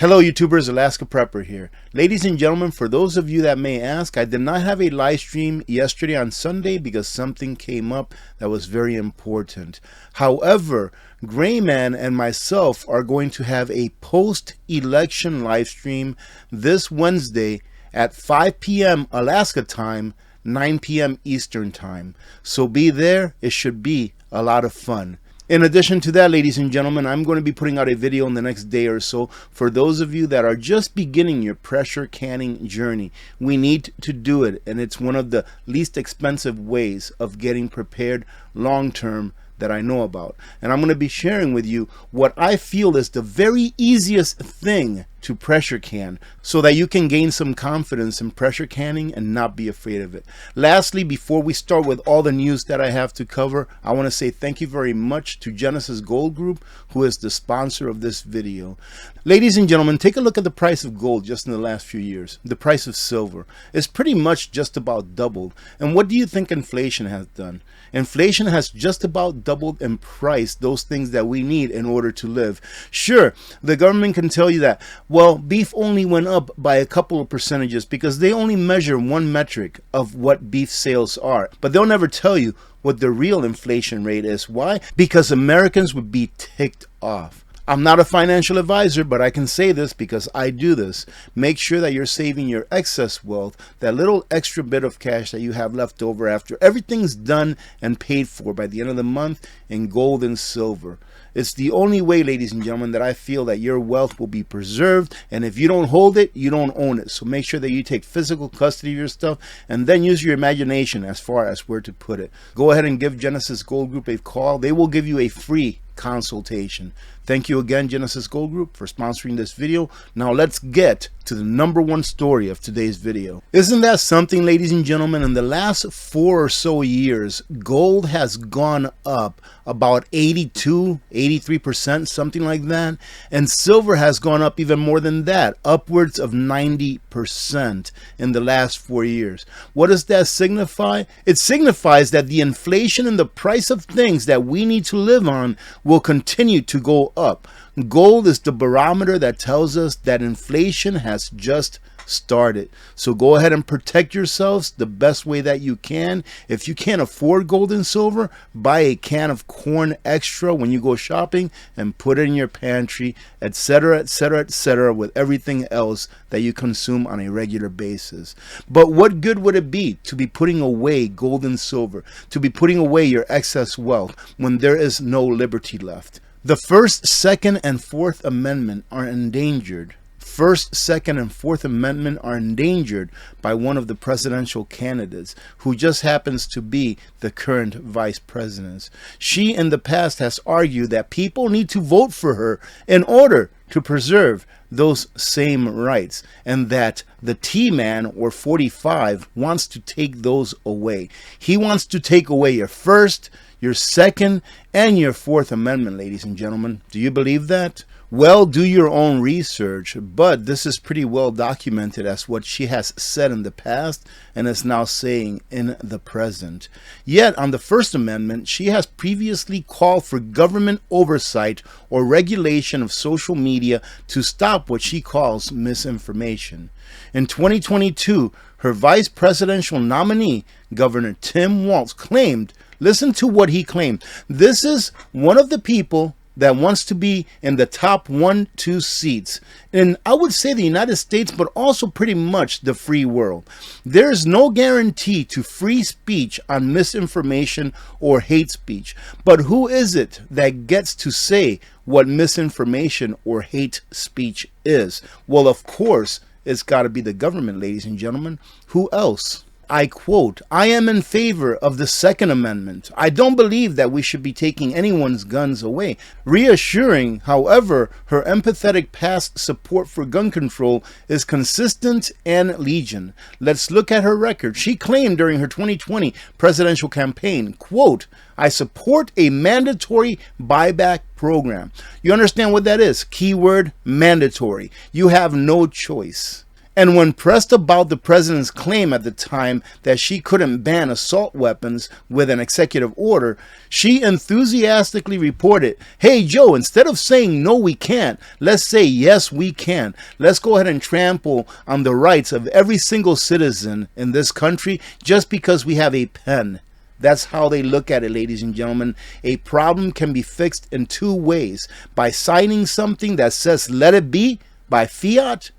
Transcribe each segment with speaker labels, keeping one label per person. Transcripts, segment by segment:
Speaker 1: Hello YouTubers, Alaska Prepper here. Ladies and gentlemen, for those of you that may ask, I did not have a live stream yesterday on Sunday because something came up that was very important. However, Grayman and myself are going to have a post-election live stream this Wednesday at 5 p.m. Alaska time, 9 p.m. Eastern time. So be there, it should be a lot of fun. In addition to that, ladies and gentlemen, I'm going to be putting out a video in the next day or so for those of you that are just beginning your pressure canning journey. We need to do it, and it's one of the least expensive ways of getting prepared long term that I know about. And I'm going to be sharing with you what I feel is the very easiest thing to pressure can so that you can gain some confidence in pressure canning and not be afraid of it. Lastly, before we start with all the news that I have to cover, I want to say thank you very much to Genesis Gold Group, who is the sponsor of this video. Ladies and gentlemen, take a look at the price of gold just in the last few years. The price of silver is pretty much just about doubled. And what do you think inflation has done? Inflation has just about doubled in price those things that we need in order to live. Sure, the government can tell you that, well, beef only went up by a couple of percentages because they only measure one metric of what beef sales are. But they'll never tell you what the real inflation rate is. Why? Because Americans would be ticked off. I'm not a financial advisor, but I can say this because I do this. Make sure that you're saving your excess wealth, that little extra bit of cash that you have left over after everything's done and paid for by the end of the month in gold and silver. It's the only way, ladies and gentlemen, that I feel that your wealth will be preserved. And if you don't hold it, you don't own it. So make sure that you take physical custody of your stuff and then use your imagination as far as where to put it. Go ahead and give Genesis Gold Group a call. They will give you a free consultation. Thank you again, Genesis Gold Group, for sponsoring this video. Now let's get to the number one story of today's video. Isn't that something, ladies and gentlemen? In the last 4 or so years, gold has gone up about 83%, something like that. And silver has gone up even more than that, upwards of 90% in the last 4 years. What does that signify? It signifies that the inflation and the price of things that we need to live on will continue to go up. Gold is the barometer that tells us that inflation has just started. So go ahead and protect yourselves the best way that you can. If you can't afford gold and silver, buy a can of corn extra when you go shopping and put it in your pantry, etc., etc., etc., with everything else that you consume on a regular basis. But what good would it be to be putting away gold and silver, to be putting away your excess wealth when there is no liberty left? The First, Second, and Fourth Amendment are endangered. First, Second, and Fourth Amendment are endangered by one of the presidential candidates who just happens to be the current vice president. She in the past has argued that people need to vote for her in order to preserve those same rights, and that the T-man, or 45, wants to take those away. He wants to take away your First, your Second, and your Fourth Amendment, ladies and gentlemen. Do you believe that? Well, do your own research, but this is pretty well documented as what she has said in the past and is now saying in the present. Yet, on the First Amendment, she has previously called for government oversight or regulation of social media to stop what she calls misinformation. In 2022, her vice presidential nominee, Governor Tim Walz, claimed, listen to what he claimed, this is one of the people that wants to be in the top 1-2 seats in, I would say, the United States, but also pretty much the free world. There is no guarantee to free speech on misinformation or hate speech. But who is it that gets to say what misinformation or hate speech is? Well, of course, it's got to be the government, ladies and gentlemen. Who else? I quote, I am in favor of the Second Amendment. I don't believe that we should be taking anyone's guns away. Reassuring, however, her empathetic past support for gun control is consistent and legion. Let's look at her record. She claimed during her 2020 presidential campaign, quote, I support a mandatory buyback program. You understand what that is? Keyword mandatory. You have no choice. And when pressed about the president's claim at the time that she couldn't ban assault weapons with an executive order, she enthusiastically reported, "Hey Joe, instead of saying no we can't, let's say yes we can. Let's go ahead and trample on the rights of every single citizen in this country just because we have a pen." That's how they look at it, ladies and gentlemen. A problem can be fixed in two ways: by signing something that says let it be by fiat,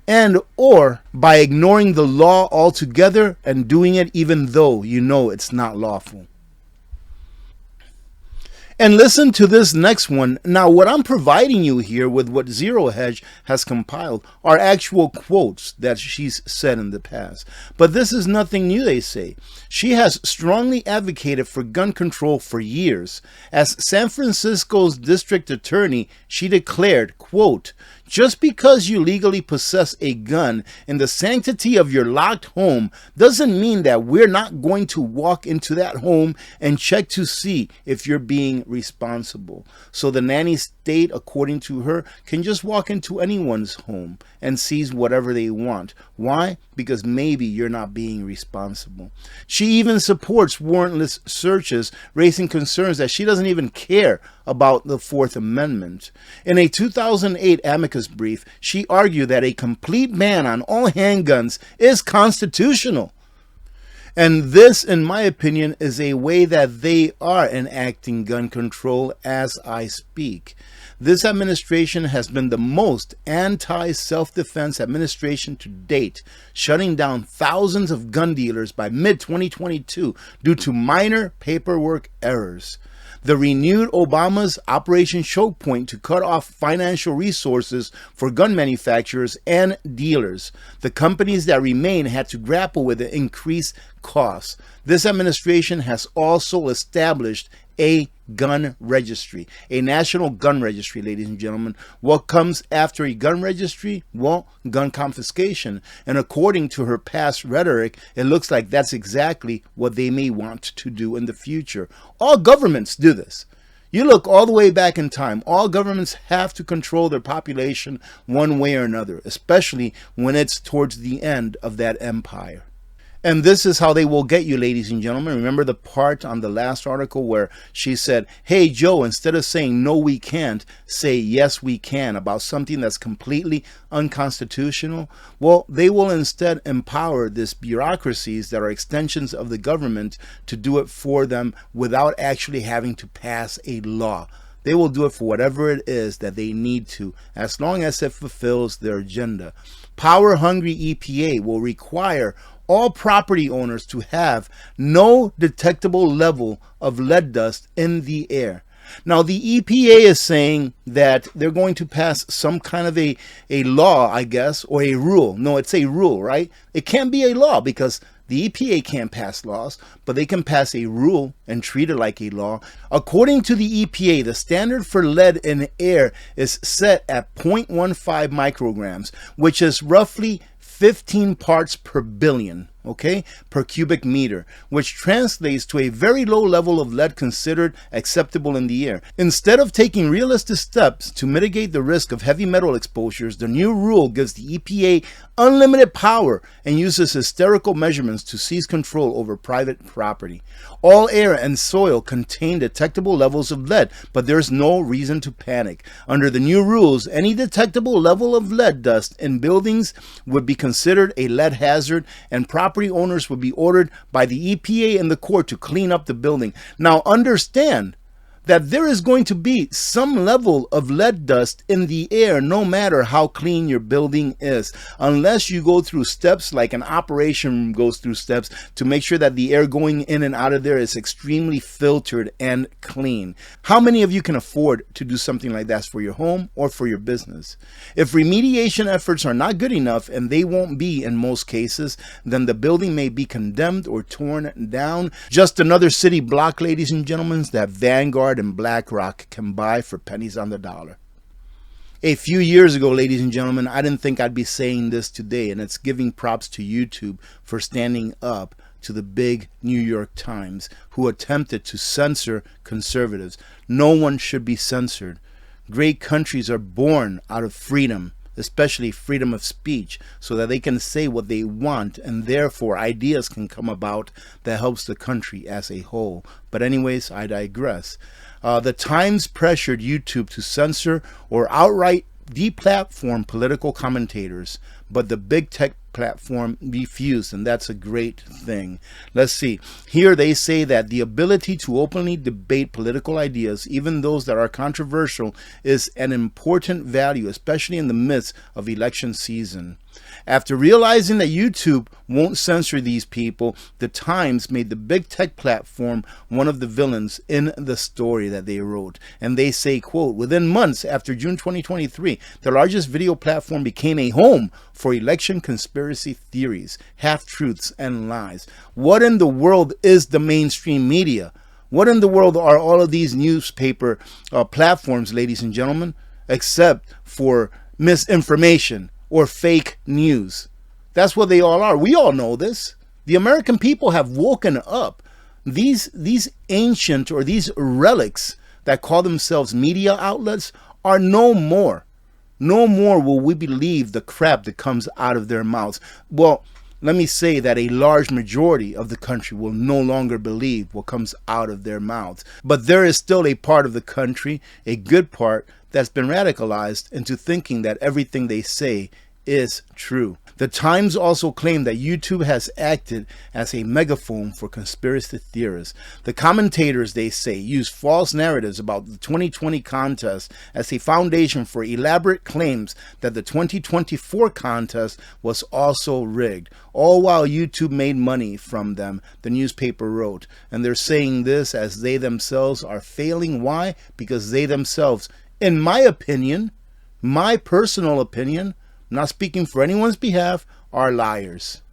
Speaker 1: and or by ignoring the law altogether and doing it even though you know it's not lawful. And listen to this next one. Now, what I'm providing you here with what Zero Hedge has compiled are actual quotes that she's said in the past. But this is nothing new, they say. She has strongly advocated for gun control for years. As San Francisco's district attorney, she declared, quote, "Just because you legally possess a gun in the sanctity of your locked home doesn't mean that we're not going to walk into that home and check to see if you're being responsible." So the nanny state, according to her, can just walk into anyone's home and seize whatever they want. Why? Because maybe you're not being responsible. She even supports warrantless searches, raising concerns that she doesn't even care about the Fourth Amendment. In a 2008 amicus brief, she argued that a complete ban on all handguns is constitutional. And this, in my opinion, is a way that they are enacting gun control as I speak. This administration has been the most anti-self-defense administration to date, shutting down thousands of gun dealers by mid-2022 due to minor paperwork errors. The renewed Obama's Operation Choke Point to cut off financial resources for gun manufacturers and dealers. The companies that remain had to grapple with the increased costs. This administration has also established a gun registry, a national gun registry, ladies and gentlemen. What comes after a gun registry? Well, gun confiscation. And according to her past rhetoric, it looks like that's exactly what they may want to do in the future. All governments do this. You look all the way back in time, all governments have to control their population one way or another, especially when it's towards the end of that empire. And this is how they will get you, ladies and gentlemen. Remember the part on the last article where she said, "Hey, Joe, instead of saying no, we can't, say yes, we can," about something that's completely unconstitutional? Well, they will instead empower these bureaucracies that are extensions of the government to do it for them without actually having to pass a law. They will do it for whatever it is that they need to, as long as it fulfills their agenda. Power-hungry EPA will require all property owners to have no detectable level of lead dust in the air. Now, the EPA is saying that they're going to pass some kind of a law, I guess, or a rule. No, it's a rule, right? It can't be a law because the EPA can't pass laws, but they can pass a rule and treat it like a law. According to the EPA, the standard for lead in air is set at 0.15 micrograms, which is roughly 15 parts per billion, okay, per cubic meter, which translates to a very low level of lead considered acceptable in the air. Instead of taking realistic steps to mitigate the risk of heavy metal exposures, the new rule gives the EPA unlimited power and uses hysterical measurements to seize control over private property. All air and soil contain detectable levels of lead, but there's no reason to panic. Under the new rules, any detectable level of lead dust in buildings would be considered a lead hazard, and property owners would be ordered by the EPA and the court to clean up the building. Now, understand that there is going to be some level of lead dust in the air no matter how clean your building is, unless you go through steps like an operation room goes through steps to make sure that the air going in and out of there is extremely filtered and clean. How many of you can afford to do something like that for your home or for your business? If remediation efforts are not good enough, and they won't be in most cases, then the building may be condemned or torn down. Just another city block, ladies and gentlemen, that Vanguard and BlackRock can buy for pennies on the dollar. A few years ago, ladies and gentlemen, I didn't think I'd be saying this today, and it's giving props to YouTube for standing up to the big New York Times, who attempted to censor conservatives. No one should be censored. Great countries are born out of freedom, especially freedom of speech, so that they can say what they want, and therefore ideas can come about that helps the country as a whole. But anyways, I digress. The Times pressured YouTube to censor or outright deplatform political commentators, but the big tech platform refused, and that's a great thing. Let's see. Here they say that the ability to openly debate political ideas, even those that are controversial, is an important value, especially in the midst of election season. After realizing that YouTube won't censor these people, the Times made the big tech platform one of the villains in the story that they wrote. And they say, quote, within months after June 2023, the largest video platform became a home for election conspiracy theories, half-truths, and lies. What in the world is the mainstream media? What in the world are all of these newspaper platforms, ladies and gentlemen, except for misinformation or fake news? That's what they all are. We all know this. The American people have woken up. These ancient or these relics that call themselves media outlets are no more. No more will we believe the crap that comes out of their mouths. Well, let me say that a large majority of the country will no longer believe what comes out of their mouths. But there is still a part of the country, a good part, that's been radicalized into thinking that everything they say is true. The Times also claimed that YouTube has acted as a megaphone for conspiracy theorists. The commentators, they say, use false narratives about the 2020 contest as a foundation for elaborate claims that the 2024 contest was also rigged, all while YouTube made money from them, the newspaper wrote. And they're saying this as they themselves are failing. Why? Because they themselves, in my opinion, my personal opinion, not speaking for anyone's behalf, are liars.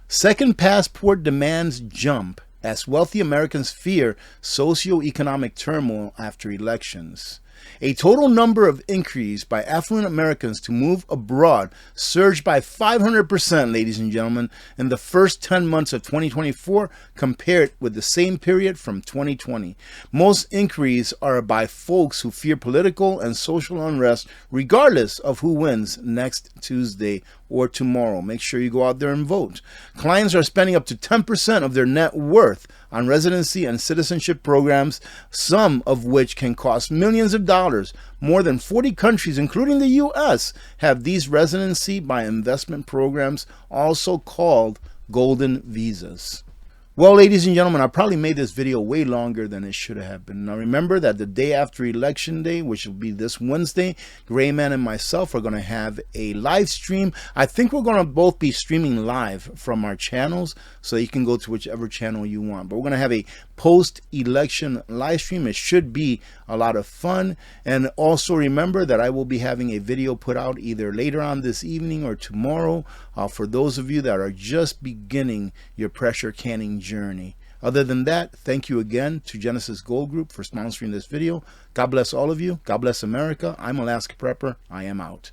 Speaker 1: Second passport demands jump as wealthy Americans fear socioeconomic turmoil after elections. A total number of inquiries by affluent Americans to move abroad surged by 500%, ladies and gentlemen, in the first 10 months of 2024 compared with the same period from 2020. Most inquiries are by folks who fear political and social unrest regardless of who wins next Tuesday or tomorrow. Make sure you go out there and vote. Clients are spending up to 10% of their net worth on residency and citizenship programs, some of which can cost millions of dollars. More than 40 countries, including the U.S., have these residency by investment programs, also called golden visas. Well, ladies and gentlemen, I probably made this video way longer than it should have been. Now remember that the day after Election Day, which will be this Wednesday, Grayman and myself are going to have a live stream. I think we're going to both be streaming live from our channels, so you can go to whichever channel you want. But we're going to have a post-election live stream. It should be a lot of fun. And also remember that I will be having a video put out either later on this evening or tomorrow for those of you that are just beginning your pressure canning journey. Other than that, thank you again to Genesis Gold Group for sponsoring this video. God bless all of you. God bless America. I'm Alaska Prepper. I am out.